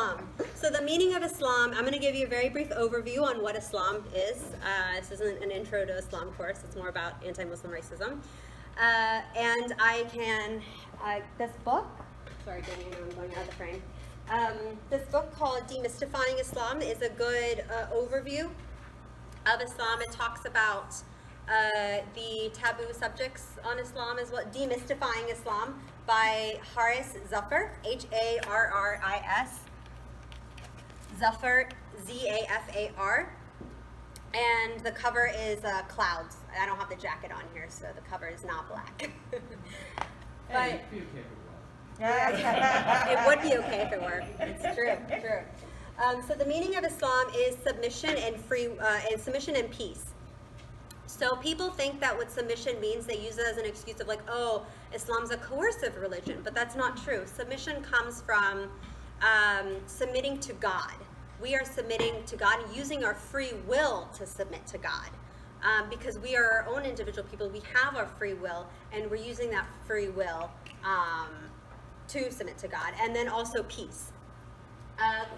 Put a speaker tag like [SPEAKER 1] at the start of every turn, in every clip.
[SPEAKER 1] Islam. So the meaning of Islam, I'm going to give you a very brief overview on what Islam is. This isn't an intro to Islam course. It's more about anti-Muslim racism. And I can, this book, sorry, I'm going out of the frame. This book called Demystifying Islam is a good overview of Islam. It talks about the taboo subjects on Islam as well. Demystifying Islam by Haris Zafar, Harris, Zafar, Zafar. And the cover is clouds. I don't have the jacket on here, so the cover is not black. But it would be okay if it were. It's true. So the meaning of Islam is submission and submission and peace. So people think that what submission means, they use it as an excuse of like, oh, Islam's a coercive religion, but that's not true. Submission comes from submitting to God. We are submitting to God and using our free will to submit to God. Because we are our own individual people, we have our free will, and we're using that free will to submit to God. And then also peace.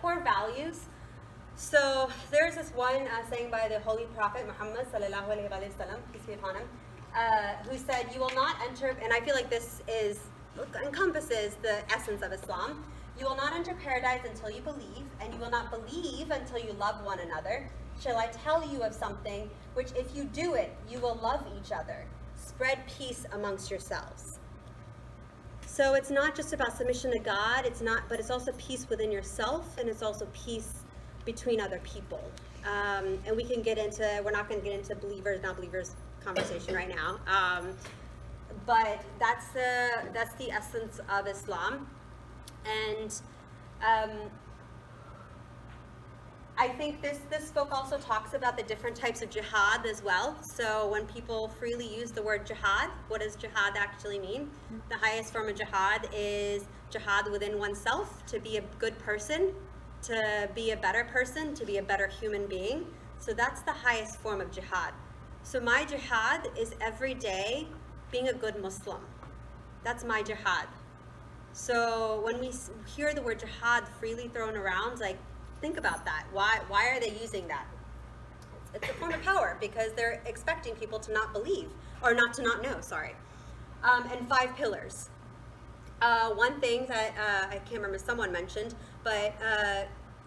[SPEAKER 1] Core values. So there's this one saying by the Holy Prophet Muhammad sallallahu alaihi wasallam, peace be upon him, who said, "You will not enter," and I feel like this encompasses the essence of Islam. "You will not enter paradise until you believe, and you will not believe until you love one another. Shall I tell you of something which, if you do it, you will love each other? Spread peace amongst yourselves." So it's not just about submission to God. But it's also peace within yourself, and it's also peace between other people. And we can get into, we're not going to get into believers, not believers conversation right now. But that's the essence of Islam. And I think this book also talks about the different types of jihad as well. So when people freely use the word jihad, what does jihad actually mean? The highest form of jihad is jihad within oneself, to be a good person, to be a better person, to be a better human being. So that's the highest form of jihad. So my jihad is every day being a good Muslim. That's my jihad. So when we hear the word jihad freely thrown around, like, think about that. Why are they using that? It's a form of power because they're expecting people to not believe, or not know, sorry. And 5 pillars. One thing that I can't remember, someone mentioned, but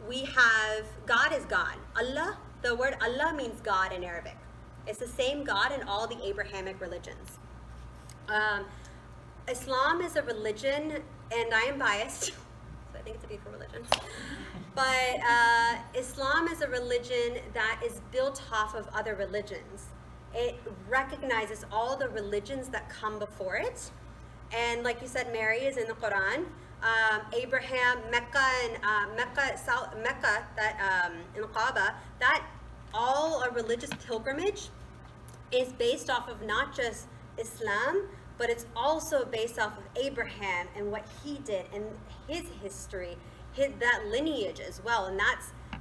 [SPEAKER 1] we have, God is God. Allah, the word Allah means God in Arabic. It's the same God in all the Abrahamic religions. Islam is a religion, and I am biased, so I think it's a beautiful religion. But Islam is a religion that is built off of other religions. It recognizes all the religions that come before it. And like you said, Mary is in the Quran. Abraham, Mecca, that in the Kaaba, that all a religious pilgrimage is based off of not just Islam, but it's also based off of Abraham and what he did and his history, that lineage as well. And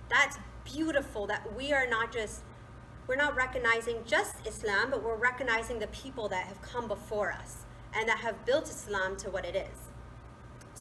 [SPEAKER 1] that's beautiful that we're not recognizing just Islam, but we're recognizing the people that have come before us and that have built Islam to what it is.